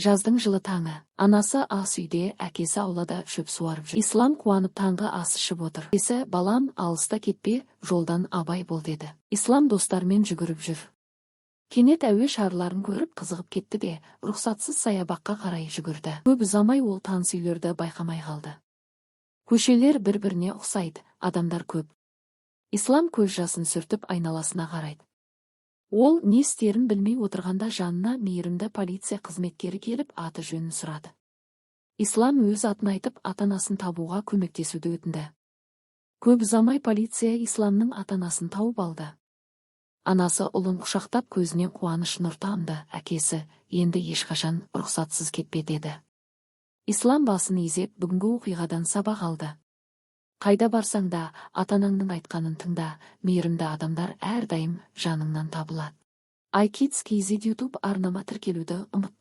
Жаздың жылы таңы. Анасы ас үйде, әкесі аулада шөп суарып жүр. Ислам қуанып таңғы ас ішіп отыр. Әкесі: балам, алыста кетпе, жолдан абай бол деді. Ислам достарымен жүгіріп жүр. Кенет әуе шарларын көріп қызығып кетті де, рұқсатсыз саябаққа қарай жүгірді. Көп ұзамай ол таныс үйлерді байқамай қалды. Көшелер бір-біріне ұқсайды, адамдар көп. Ислам көз жасын сүртіп айналасына қарайды. Ол не істерін білмей отырғанда жанына мейірімді полиция қызметкері келіп аты жөнін сұрады. Ислам өз атын айтып, ата-анасын табуға көмектесуді өтінді. Көп ұзамай полиция Исламның ата-анасын тауып алды. Анасы ұлын құшақтап көзінен қуаныш нұр тамды. Әкесі: енді ешқашан рұқсатсыз кетпе деді. Ислам басын изеп бүгінгі оқиғадан сабақ алды. Қайда барсаң да ата-анаңның айтқанын тыңда, мейірімді адамдар әрдайым жаныңнан табылады. iKids KZ YouTube арнама тіркелуді ұмытпаңыз.